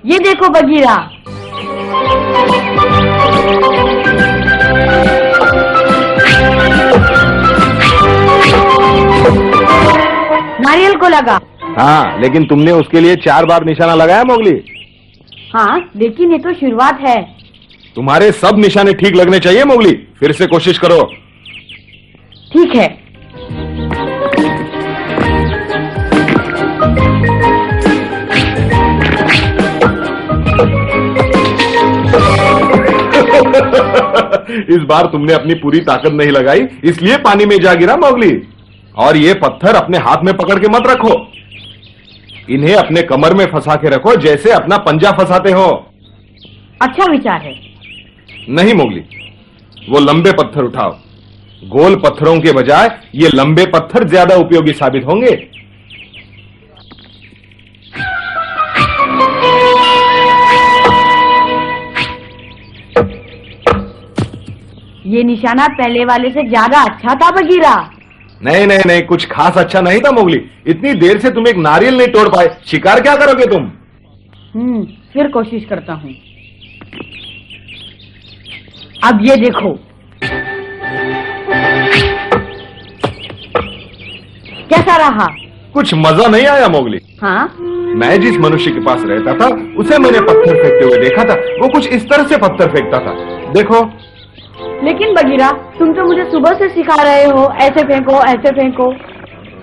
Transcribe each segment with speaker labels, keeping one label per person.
Speaker 1: ये देखो बगीरा। नारियल को लगा।
Speaker 2: हाँ, लेकिन तुमने उसके लिए 4 बार निशाना लगाया मोगली।
Speaker 1: हाँ, लेकिन ये तो शुरुआत है।
Speaker 2: तुम्हारे सब निशाने ठीक लगने चाहिए मोगली। फिर से कोशिश करो।
Speaker 1: ठीक है।
Speaker 2: इस बार तुमने अपनी पूरी ताकत नहीं लगाई, इसलिए पानी में जा गिरा मोगली। और ये पत्थर अपने हाथ में पकड़ के मत रखो, इन्हें अपने कमर में फंसा के रखो, जैसे अपना पंजा फंसाते हो।
Speaker 1: अच्छा विचार है।
Speaker 2: नहीं मोगली, वो लंबे पत्थर उठाओ। गोल पत्थरों के बजाय ये लंबे पत्थर ज्यादा उपयोगी साबित होंगे।
Speaker 1: ये निशाना पहले वाले से ज्यादा अच्छा था बगीरा।
Speaker 2: नहीं नहीं नहीं, कुछ खास अच्छा नहीं था मोगली। इतनी देर से तुम एक नारियल नहीं तोड़ पाए, शिकार क्या करोगे तुम?
Speaker 1: फिर कोशिश करता हूँ। अब ये देखो। कैसा रहा?
Speaker 2: कुछ मजा नहीं आया मोगली।
Speaker 1: हाँ?
Speaker 2: मैं जिस मनुष्य के पास रहता था उसे मैंने पत्थर फेंकते हुए देखा था। वो कुछ इस तरह से पत्थर फेंकता था, देखो।
Speaker 1: लेकिन बगीरा, तुम तो मुझे सुबह से सिखा रहे हो, ऐसे फेंको ऐसे फेंको।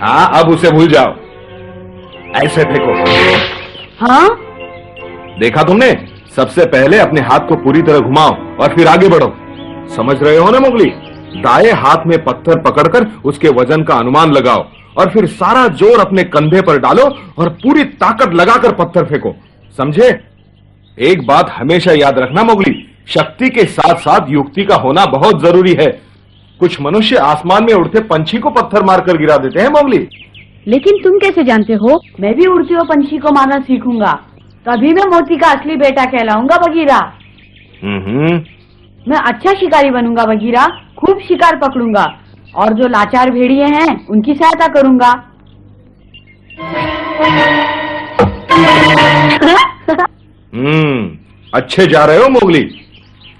Speaker 2: हाँ, अब उसे भूल जाओ। ऐसे फेंको।
Speaker 1: हाँ?
Speaker 2: देखा तुमने? सबसे पहले अपने हाथ को पूरी तरह घुमाओ और फिर आगे बढ़ो। समझ रहे हो ना मोगली? दाएं हाथ में पत्थर पकड़कर उसके वजन का अनुमान लगाओ और फिर सारा जोर अपने कंधे पर डालो और पूरी ताकत लगाकर पत्थर फेंको। समझे? एक बात हमेशा याद रखना मोगली, शक्ति के साथ साथ युक्ति का होना बहुत जरूरी है। कुछ मनुष्य आसमान में उड़ते पंछी को पत्थर मारकर गिरा देते हैं मोगली।
Speaker 1: लेकिन तुम कैसे जानते हो? मैं भी उड़ते हुए पंछी को मारना सीखूंगा, तभी मैं मोती का असली बेटा कहलाऊंगा बगीरा। मैं अच्छा शिकारी बनूंगा बगीरा, खूब शिकार पकड़ूंगा और जो लाचार भेड़िए हैं उनकी सहायता करूंगा।
Speaker 2: अच्छे जा रहे हो मोगली।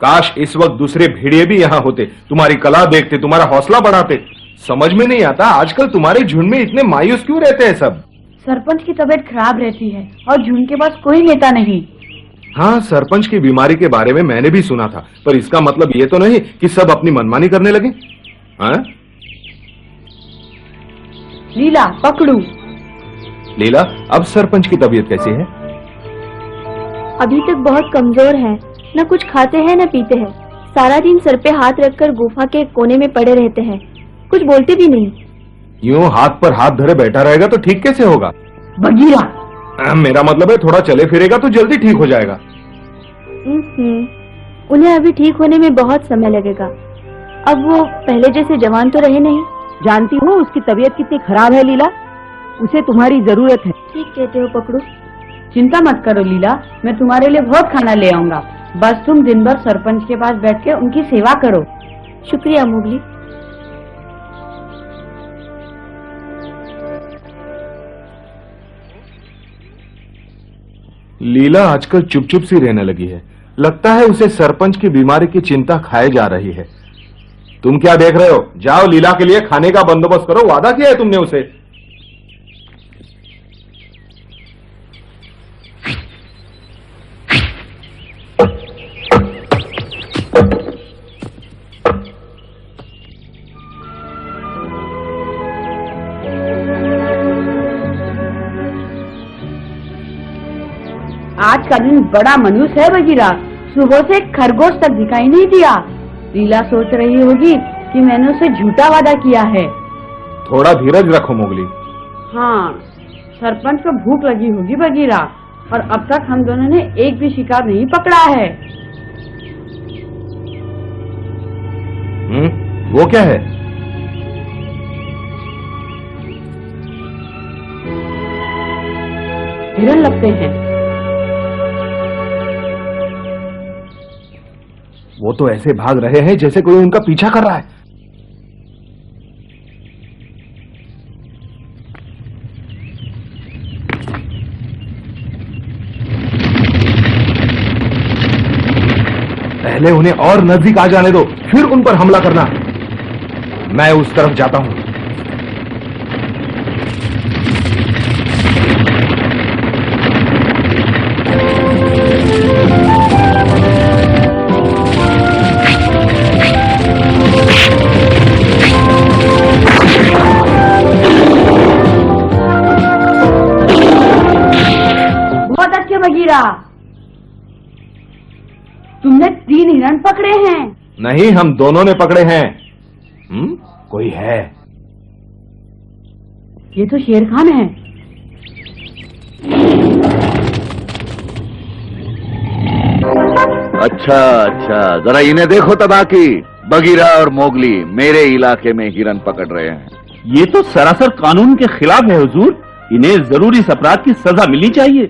Speaker 2: काश इस वक्त दूसरे भेड़िए भी यहाँ होते, तुम्हारी कला देखते, तुम्हारा हौसला बढ़ाते। समझ में नहीं आता आजकल तुम्हारे झुंड में इतने मायूस क्यों रहते हैं सब?
Speaker 1: सरपंच की तबीयत खराब रहती है और झुंड के पास कोई नेता नहीं।
Speaker 2: हाँ, सरपंच की बीमारी के बारे में मैंने भी सुना था, पर इसका मतलब ये तो नहीं कि सब अपनी मनमानी करने लगे। हाँ?
Speaker 1: लीला पकड़ू।
Speaker 2: लीला, अब सरपंच की तबीयत कैसी है?
Speaker 3: अभी तक बहुत कमजोर है, न कुछ खाते हैं न पीते हैं। सारा दिन सर पे हाथ रखकर गुफा के कोने में पड़े रहते हैं, कुछ बोलते भी नहीं।
Speaker 2: यूं हाथ पर हाथ धरे बैठा रहेगा तो ठीक कैसे होगा?
Speaker 1: बगीरा,
Speaker 2: मेरा मतलब है थोड़ा चले फिरेगा तो जल्दी ठीक हो जाएगा।
Speaker 3: उन्हें अभी ठीक होने में बहुत समय लगेगा। अब वो पहले जैसे जवान तो रहे नहीं।
Speaker 1: जानती हो उसकी तबीयत कितनी खराब है लीला, उसे तुम्हारी जरूरत है।
Speaker 3: ठीक कहते हो पकड़ू।
Speaker 1: चिंता मत करो लीला, मैं तुम्हारे लिए बहुत खाना ले आऊंगा। बस तुम दिन भर सरपंच के पास बैठ के उनकी सेवा करो।
Speaker 3: शुक्रिया मोगली।
Speaker 2: लीला आजकल चुप चुप सी रहने लगी है। लगता है उसे सरपंच की बीमारी की चिंता खाए जा रही है। तुम क्या देख रहे हो? जाओ लीला के लिए खाने का बंदोबस्त करो, वादा किया है तुमने उसे।
Speaker 1: आज का दिन बड़ा मनुष्य है बगीरा, सुबह से खरगोश तक दिखाई नहीं दिया। लीला सोच रही होगी कि मैंने उसे झूठा वादा किया है।
Speaker 2: थोड़ा धीरज रखो मोगली।
Speaker 1: हाँ, सरपंच को भूख लगी होगी बगीरा, और अब तक हम दोनों ने एक भी शिकार नहीं पकड़ा है।
Speaker 2: वो क्या है?
Speaker 1: हिरन लगते हैं।
Speaker 2: वो तो ऐसे भाग रहे हैं जैसे कोई उनका पीछा कर रहा है। पहले उन्हें और नजदीक आ जाने दो, फिर उन पर हमला करना। मैं उस तरफ जाता हूं।
Speaker 1: बहुत अच्छे बगीरा, तुमने 3 हिरण पकड़े हैं।
Speaker 2: नहीं, हम दोनों ने पकड़े हैं। कोई है?
Speaker 1: ये तो शेर खान है।
Speaker 4: अच्छा अच्छा, जरा इन्हें देखो तबाकी। बगीरा और मोगली मेरे इलाके में हिरन पकड़ रहे हैं।
Speaker 5: ये तो सरासर कानून के खिलाफ है हुजूर। इन्हें जरूर इस अपराध की सजा मिलनी चाहिए।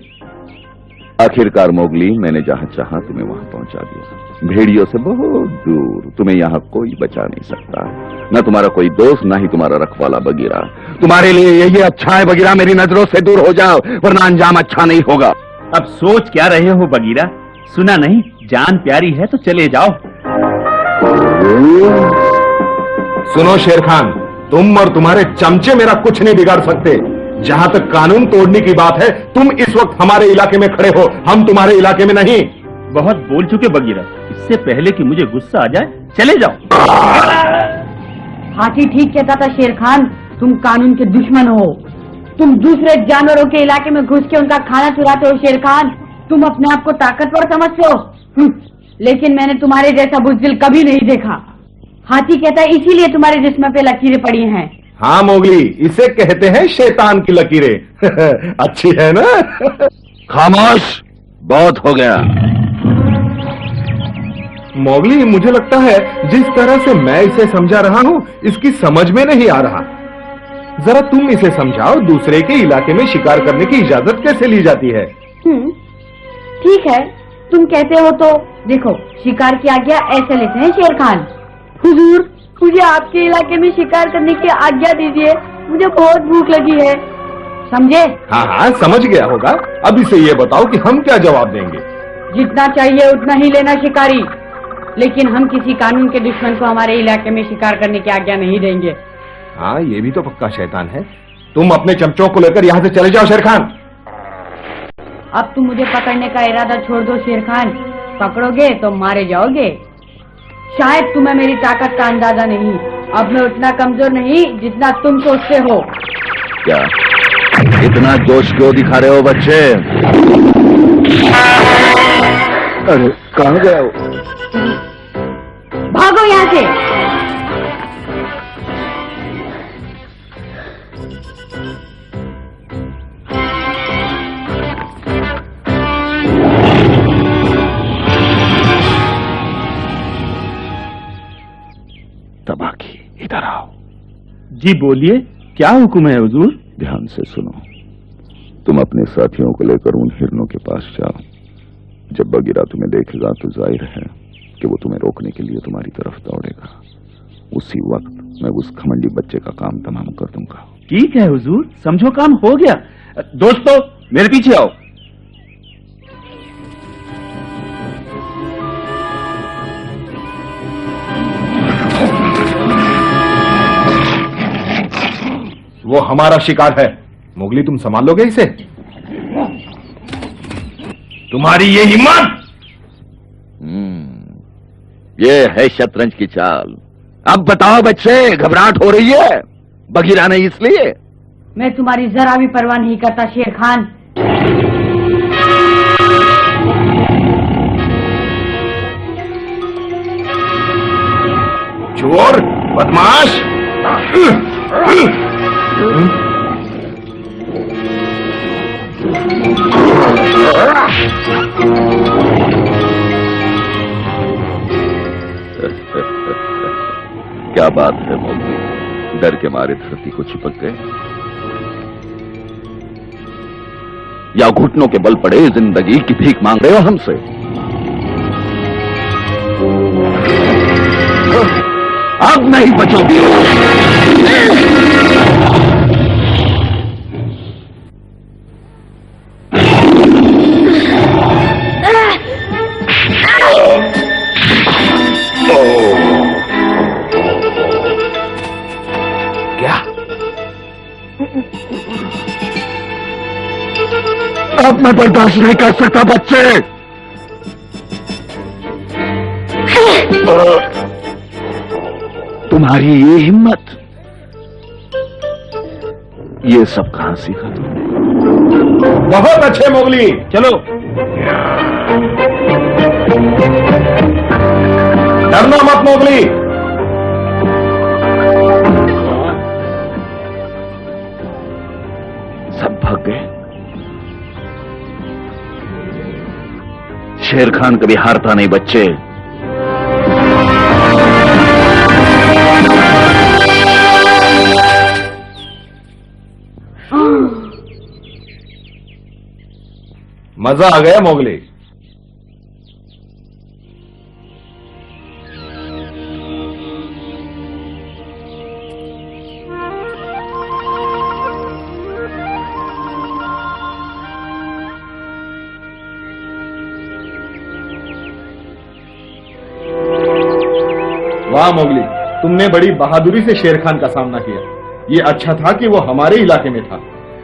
Speaker 4: आखिरकार मोगली, मैंने जहां चाहा तुम्हें वहां पहुंचा दिया। भेड़ियों से बहुत दूर। तुम्हें यहाँ कोई बचा नहीं सकता, न तुम्हारा कोई दोस्त, न ही तुम्हारा रखवाला बगीरा। तुम्हारे लिए यही अच्छा है बगीरा, मेरी नजरों से दूर हो जाओ, वरना अंजाम अच्छा नहीं होगा।
Speaker 5: अब सोच क्या रहे हो बगीरा? सुना नहीं, जान प्यारी है तो चले जाओ।
Speaker 2: सुनो शेर खान, तुम और तुम्हारे चमचे मेरा कुछ नहीं बिगाड़ सकते। जहां तक कानून तोड़ने की बात है, तुम इस वक्त हमारे इलाके में खड़े हो, हम तुम्हारे इलाके में नहीं।
Speaker 5: बहुत बोल चुके बगीरा, इससे पहले कि मुझे गुस्सा आ जाए चले जाओ।
Speaker 1: हाथी ठीक कहता था शेर खान, तुम कानून के दुश्मन हो। तुम दूसरे जानवरों के इलाके में घुस के उनका खाना चुराते हो शेर खान। तुम अपने आप को ताकतवर समझते हो, लेकिन मैंने तुम्हारे जैसा बुज़दिल कभी नहीं देखा। हाथी कहता है इसीलिए तुम्हारे जिस्म पे लकीरें पड़ी हैं।
Speaker 2: हाँ मोगली, इसे कहते हैं शैतान की लकीरें। अच्छी है ना?
Speaker 4: खामोश, बहुत हो गया।
Speaker 2: मोगली, मुझे लगता है जिस तरह से मैं इसे समझा रहा हूँ, इसकी समझ में नहीं आ रहा। जरा तुम इसे समझाओ, दूसरे के इलाके में शिकार करने की इजाजत कैसे ली जाती है?
Speaker 1: ठीक है, तुम कहते हो तो देखो, शिकार की आज्ञा ऐसे लेते हैं शेर खान। हुजूर, मुझे आपके इलाके में शिकार करने की आज्ञा दीजिए, मुझे बहुत भूख लगी है। समझे?
Speaker 2: हाँ हाँ, समझ गया होगा। अब इसे ये बताओ कि हम क्या जवाब देंगे।
Speaker 1: जितना चाहिए उतना ही लेना शिकारी, लेकिन हम किसी कानून के दुश्मन को हमारे इलाके में शिकार करने की आज्ञा नहीं देंगे।
Speaker 2: हाँ, ये भी तो पक्का शैतान है। तुम अपने चमचों को लेकर यहाँ से चले जाओ शेर खान।
Speaker 1: अब तुम मुझे पकड़ने का इरादा छोड़ दो शेर खान। पकड़ोगे तो मारे जाओगे। शायद तुम्हें मेरी ताकत का अंदाजा नहीं। अब मैं उतना कमजोर नहीं जितना तुम सोचते हो।
Speaker 4: क्या इतना जोश क्यों दिखा रहे हो बच्चे? अरे कहाँ गए हो?
Speaker 1: भागो यहाँ से।
Speaker 4: तबाकी, इधर आओ।
Speaker 5: जी बोलिए, क्या हुक्म है हुजूर?
Speaker 4: ध्यान से सुनो। तुम अपने साथियों को लेकर उन हिरणों के पास जाओ। जब बगीरा तुम्हें देखेगा तो जाहिर है कि वो तुम्हें रोकने के लिए तुम्हारी तरफ दौड़ेगा। उसी वक्त मैं उस खमंडी बच्चे का काम तमाम कर दूंगा।
Speaker 5: ठीक है हुजूर, समझो काम हो गया। दोस्तों, मेरे पीछे आओ।
Speaker 2: वो हमारा शिकार है। मोगली, तुम संभाल लोगे इसे? तुम्हारी ये हिम्मत!
Speaker 4: ये है शतरंज की चाल। अब बताओ बच्चे, घबराहट हो रही है? बगीरा नहीं इसलिए?
Speaker 1: मैं तुम्हारी जरा भी परवाह नहीं करता शेर खान।
Speaker 2: चोर, बदमाश!
Speaker 4: क्या बात है मोगली, डर के मारे धरती को चिपक गए या घुटनों के बल पड़े जिंदगी की भीख मांग रहे हो हमसे? अब नहीं बचोगे। अब मैं बर्दाश्त नहीं कर सकता बच्चे। तुम्हारी ये हिम्मत, ये सब कहां सीखा तुमने?
Speaker 2: बहुत अच्छे मोगली,
Speaker 5: चलो।
Speaker 2: डरना मत मोगली।
Speaker 4: सब भाग गए। शेर खान कभी हारता नहीं बच्चे।
Speaker 2: मजा आ गया मोगली। वाह मोगली, तुमने बड़ी बहादुरी से शेर खान का सामना किया। ये अच्छा था कि वो हमारे इलाके में था।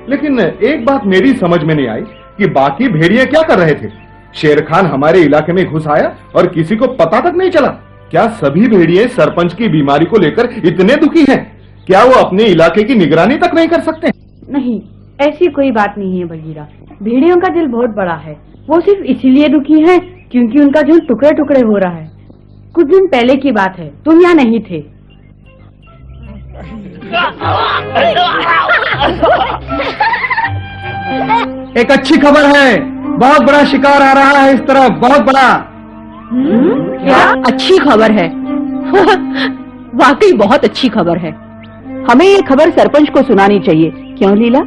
Speaker 2: लेकिन एक बात मेरी समझ में नहीं आई कि बाकी भेड़िए क्या कर रहे थे। शेर खान हमारे इलाके में घुस आया और किसी को पता तक नहीं चला। क्या सभी भेड़िए सरपंच की बीमारी को लेकर इतने दुखी हैं? क्या वो अपने इलाके की निगरानी तक नहीं कर सकते?
Speaker 1: नहीं, ऐसी कोई बात नहीं है बगीरा। भेड़ियों का दिल बहुत बड़ा है। वो सिर्फ इसीलिए दुखी है क्योंकि उनका झुंड टुकड़े टुकड़े हो रहा है। कुछ दिन पहले की बात है, तुम यहाँ नहीं थे।
Speaker 6: एक अच्छी खबर है, बहुत बड़ा शिकार आ रहा है इस तरफ, बहुत बड़ा।
Speaker 1: क्या
Speaker 7: अच्छी खबर है? वाकई बहुत अच्छी खबर है। हमें ये खबर सरपंच को सुनानी चाहिए, क्यों लीला?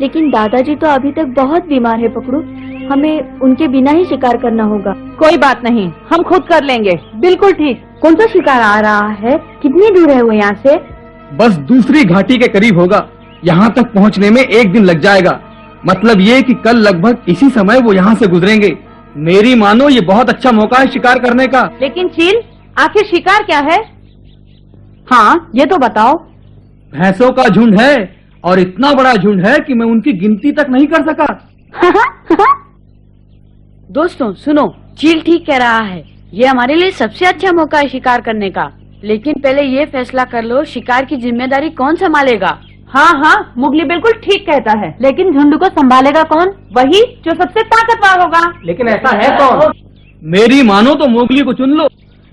Speaker 3: लेकिन दादाजी तो अभी तक बहुत बीमार है पकड़ू, हमें उनके बिना ही शिकार करना होगा।
Speaker 7: कोई बात नहीं, हम खुद कर लेंगे। बिल्कुल ठीक।
Speaker 1: कौन सा शिकार आ रहा है? कितनी दूर है वो यहाँ से?
Speaker 6: बस दूसरी घाटी के करीब होगा। यहाँ तक पहुँचने में एक दिन लग जाएगा। मतलब ये कि कल लगभग इसी समय वो यहाँ से गुजरेंगे। मेरी मानो ये बहुत अच्छा मौका है शिकार करने का।
Speaker 7: लेकिन चील, आखिर शिकार क्या है?
Speaker 1: हाँ, ये तो बताओ।
Speaker 6: भैंसों का झुंड है और इतना बड़ा झुंड है कि मैं उनकी गिनती तक नहीं कर सका।
Speaker 1: दोस्तों सुनो, चील ठीक कह रहा है। ये हमारे लिए सबसे अच्छा मौका है शिकार करने का। लेकिन पहले ये फैसला कर लो, शिकार की जिम्मेदारी कौन संभालेगा?
Speaker 7: हाँ हाँ, मुगली बिल्कुल ठीक कहता है। लेकिन झुंड को संभालेगा कौन? वही जो सबसे ताकतवर होगा।
Speaker 6: लेकिन ऐसा है कौन? मेरी मानो तो मोगली को चुन लो।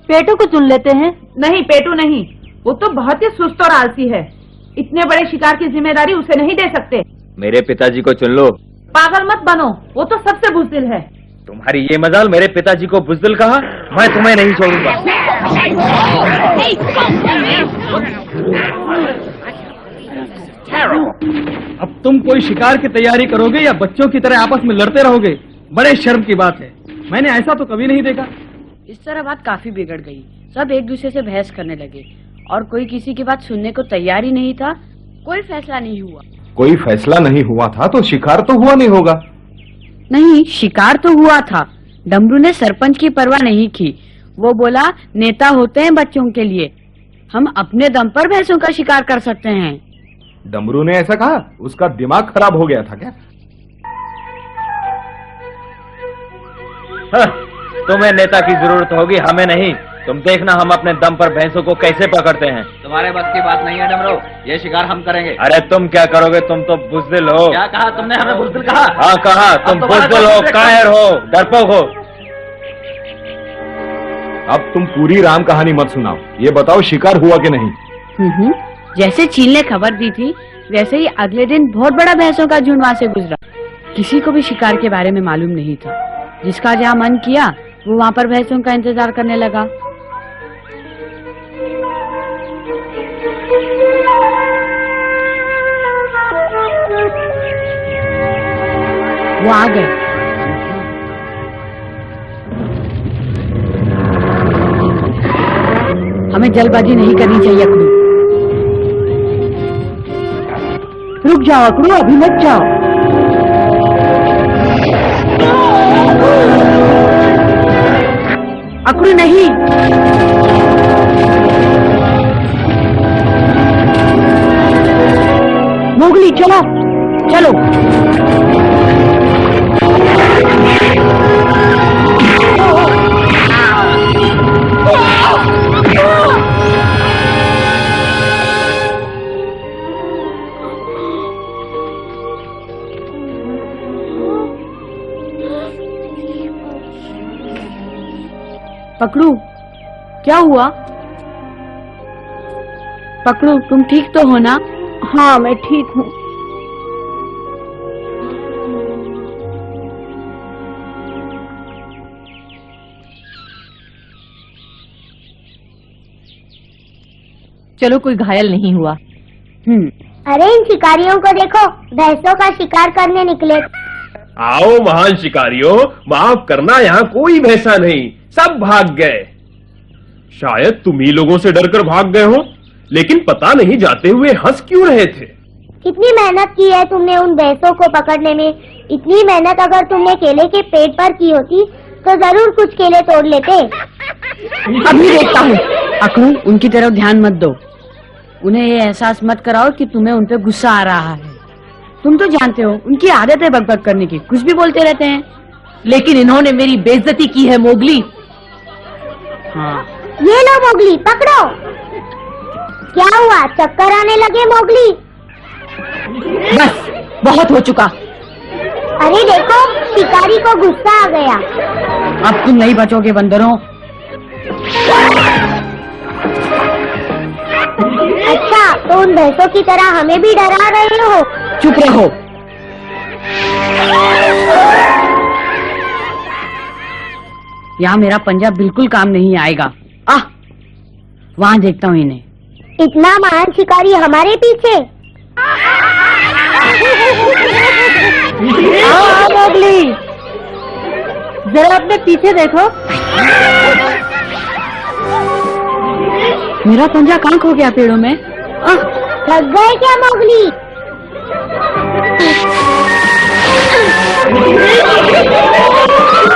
Speaker 7: पेटू को चुन लेते हैं। नहीं, पेटू नहीं, वो तो बहुत ही सुस्त और आलसी है। इतने बड़े शिकार की जिम्मेदारी उसे नहीं दे सकते।
Speaker 8: मेरे पिताजी को चुन लो।
Speaker 7: पागल मत बनो, वो तो सबसे बुज़दिल है।
Speaker 8: तुम्हारी ये मजाल, मेरे पिताजी को बुज़दिल कहा? मैं तुम्हें नहीं छोड़ूंगा।
Speaker 6: अब तुम कोई शिकार की तैयारी करोगे या बच्चों की तरह आपस में लड़ते रहोगे? बड़े शर्म की बात है, मैंने ऐसा तो कभी नहीं देखा।
Speaker 1: इस तरह बात काफी बिगड़ गई। सब एक दूसरे से बहस करने लगे और कोई किसी की बात सुनने को तैयार ही नहीं था। कोई फैसला नहीं हुआ।
Speaker 2: कोई फैसला नहीं हुआ था तो शिकार तो हुआ नहीं होगा।
Speaker 1: नहीं, शिकार तो हुआ था। डमरू ने सरपंच की परवाह नहीं की। वो बोला, नेता होते हैं बच्चों के लिए, हम अपने दम पर भैंसों का शिकार कर सकते हैं।
Speaker 2: डमरू ने ऐसा कहा? उसका दिमाग खराब हो गया था क्या?
Speaker 8: तुम्हें नेता की जरूरत होगी, हमें नहीं। तुम देखना हम अपने दम पर भैंसों को कैसे पकड़ते हैं।
Speaker 9: तुम्हारे बस की बात नहीं है डमरू, ये शिकार हम करेंगे।
Speaker 8: अरे तुम क्या करोगे? तुम तो बुज़दिल हो।
Speaker 9: क्या कहा तुमने? हमें बुज़दिल कहा?
Speaker 8: हाँ कहा। तुम बुज़दिल हो, कायर हो, डरपोक हो।
Speaker 2: अब तुम पूरी राम कहानी मत सुनाओ, ये बताओ शिकार हुआ कि नहीं?
Speaker 1: जैसे चील ने खबर दी थी वैसे ही अगले दिन बहुत बड़ा भैंसों का झुंड वहाँ से गुजरा। किसी को भी शिकार के बारे में मालूम नहीं था। जिसका जहाँ मन किया वो वहाँ पर भैंसों का इंतजार करने लगा। वो आ गए। हमें जल्दबाजी नहीं करनी चाहिए अकड़ू।
Speaker 7: रुक जाओ अकड़ू, अभी मत जाओ।
Speaker 1: अकड़ू नहीं।
Speaker 7: मोगली चलो चलो।
Speaker 1: पकड़ू, क्या हुआ? पकड़ू, तुम ठीक तो हो ना?
Speaker 3: हाँ, मैं ठीक हूँ।
Speaker 7: चलो, कोई घायल नहीं हुआ।
Speaker 10: अरे इन शिकारियों को देखो, भैंसों का शिकार करने निकले।
Speaker 5: आओ महान शिकारियों, माफ करना, यहाँ कोई भैंसा नहीं, सब भाग गए। शायद तुम ही लोगों से डरकर भाग गए हो, लेकिन पता नहीं जाते हुए हंस क्यों रहे थे।
Speaker 10: कितनी मेहनत की है तुमने उन भैंसों को पकड़ने में। इतनी मेहनत अगर तुमने केले के पेड़ पर की होती तो जरूर कुछ केले तोड़ लेते।
Speaker 1: अभी देखता हूँ। अकड़ू, उनकी तरफ ध्यान मत दो। उन्हें ये एहसास मत कराओ कि तुम्हें उन पे गुस्सा आ रहा है। तुम तो जानते हो उनकी आदत है बकबक करने की, कुछ भी बोलते रहते हैं।
Speaker 7: लेकिन इन्होंने मेरी बेइज्जती की है मोगली।
Speaker 1: हाँ,
Speaker 10: ये लो मोगली, पकड़ो। क्या हुआ, चक्कर आने लगे मोगली?
Speaker 7: बस, बहुत हो चुका।
Speaker 10: अरे देखो, शिकारी को गुस्सा आ गया।
Speaker 1: अब तुम नहीं बचोगे बंदरों।
Speaker 10: अच्छा, तो उन भैंसों की तरह हमें भी डरा रहे हो?
Speaker 1: चुप रहो। यहाँ मेरा पंजा बिल्कुल काम नहीं आएगा। वहाँ देखता हूँ इन्हें।
Speaker 10: इतना महान शिकारी हमारे पीछे।
Speaker 1: आओ मोगली, जरा अपने पीछे देखो। मेरा पंजा कहाँ खो गया पेड़ों में?
Speaker 10: लग गए क्या मोगली?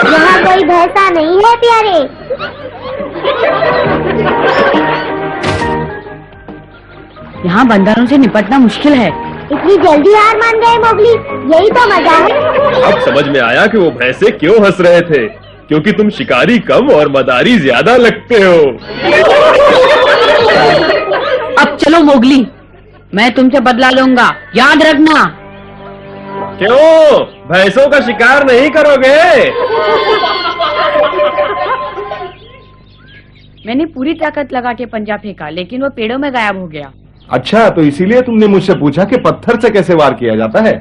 Speaker 10: यहाँ कोई भैंसा नहीं है प्यारे।
Speaker 1: यहाँ बंदरों से निपटना मुश्किल है।
Speaker 10: इतनी जल्दी हार मान गए मोगली, यही तो मजा है।
Speaker 5: अब समझ में आया कि वो भैंसे क्यों हंस रहे थे, क्योंकि तुम शिकारी कम और मदारी ज्यादा लगते हो।
Speaker 1: अब चलो मोगली, मैं तुमसे बदला लूंगा, याद रखना।
Speaker 5: क्यों, भैंसों का शिकार नहीं करोगे?
Speaker 1: मैंने पूरी ताकत लगा के पंजा फेंका, लेकिन वो पेड़ों में गायब हो गया।
Speaker 2: अच्छा, तो इसीलिए तुमने मुझसे पूछा कि पत्थर से कैसे वार किया जाता है?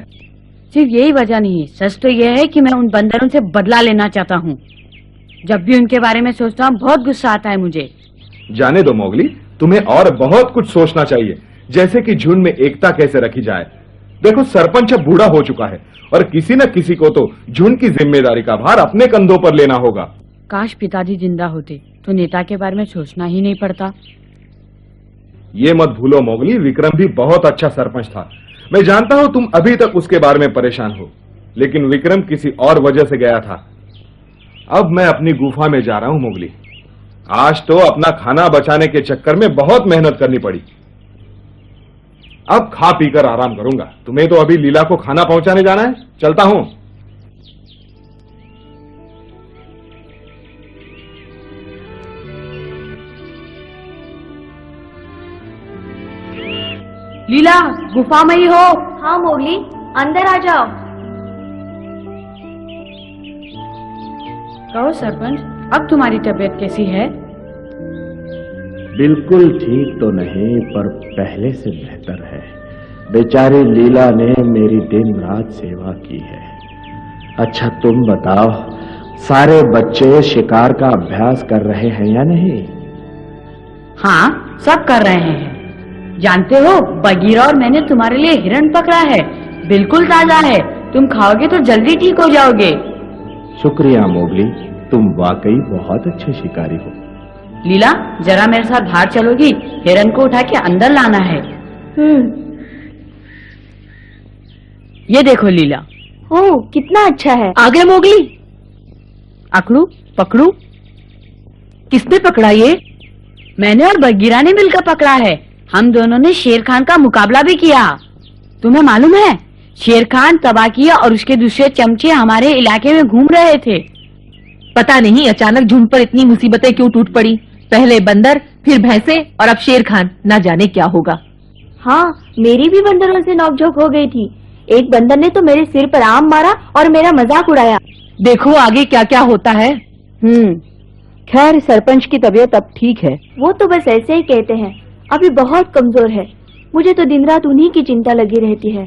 Speaker 1: सिर्फ यही वजह नहीं, सच तो यह है कि मैं उन बंदरों से बदला लेना चाहता हूँ। जब भी उनके बारे में सोचता हूँ बहुत गुस्सा आता है मुझे।
Speaker 2: जाने दो मोगली, तुम्हें और बहुत कुछ सोचना चाहिए, जैसे कि झुंड में एकता कैसे रखी जाए। देखो, सरपंच अब बूढ़ा हो चुका है और किसी न किसी को तो झुंड की जिम्मेदारी का भार अपने कंधों पर लेना होगा।
Speaker 1: काश पिताजी जिंदा होते तो नेता के बारे में सोचना ही नहीं पड़ता।
Speaker 2: ये मत भूलो मोगली, विक्रम भी बहुत अच्छा सरपंच था। मैं जानता हूं तुम अभी तक उसके बारे में परेशान हो, लेकिन विक्रम किसी और वजह से गया था। अब मैं अपनी गुफा में जा रहा हूं मोगली। आज तो अपना खाना बचाने के चक्कर में बहुत मेहनत करनी पड़ी। अब खा पीकर आराम करूंगा। तुम्हें तो अभी लीला को खाना पहुंचाने जाना है, चलता हूं।
Speaker 1: लीला, गुफा में ही हो?
Speaker 3: हाँ मोगली, अंदर आ जाओ।
Speaker 1: कहो सरपंच, अब तुम्हारी तबीयत कैसी है?
Speaker 11: बिल्कुल ठीक तो नहीं, पर पहले से बेहतर है। बेचारी लीला ने मेरी दिन रात सेवा की है। अच्छा तुम बताओ, सारे बच्चे शिकार का अभ्यास कर रहे हैं या नहीं?
Speaker 1: हाँ, सब कर रहे हैं। जानते हो, बगीरा और मैंने तुम्हारे लिए हिरण पकड़ा है, बिल्कुल ताजा है। तुम खाओगे तो जल्दी ठीक हो जाओगे।
Speaker 11: शुक्रिया मोगली, तुम वाकई बहुत अच्छे शिकारी हो।
Speaker 1: लीला, जरा मेरे साथ बाहर चलोगी? हिरण को उठा के अंदर लाना है। ये देखो लीला।
Speaker 3: ओह, कितना अच्छा है।
Speaker 7: आगे मोगली।
Speaker 1: अकड़ू, पकड़ू।
Speaker 7: किसने पकड़ा ये?
Speaker 1: मैंने और बगीरा ने मिलकर पकड़ा है। हम दोनों ने शेर खान का मुकाबला भी किया। तुम्हें मालूम है, शेर खान, तबाकिया और उसके दूसरे चमचे हमारे इलाके में घूम रहे थे।
Speaker 7: पता नहीं अचानक झुंड पर इतनी मुसीबतें क्यों टूट पड़ी। पहले बंदर, फिर भैंसे और अब शेर खान। ना जाने क्या होगा।
Speaker 3: हाँ, मेरी भी बंदरों से नोकझोंक हो गई थी। एक बंदर ने तो मेरे सिर पर आम मारा और मेरा मजाक उड़ाया।
Speaker 7: देखो आगे क्या क्या होता है।
Speaker 1: खैर सरपंच की तबीयत अब ठीक है।
Speaker 3: वो तो बस ऐसे ही कहते हैं, अभी बहुत कमजोर है। मुझे तो दिन रात उन्हीं की चिंता लगी रहती है।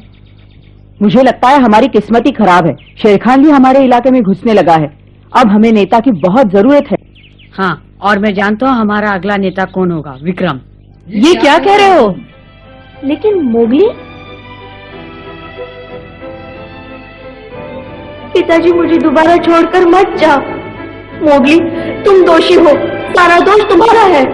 Speaker 1: मुझे लगता है हमारी किस्मत ही खराब है। शेर खान भी हमारे इलाके में घुसने लगा है। अब हमें नेता की बहुत जरूरत है। हाँ, और मैं जानता हूँ हमारा अगला नेता कौन होगा, विक्रम। ये क्या कह रहे हो?
Speaker 3: लेकिन मोगली, पिताजी मुझे दोबारा छोड़कर मत जाओ। मोगली, तुम दोषी हो, सारा दोष तुम्हारा है।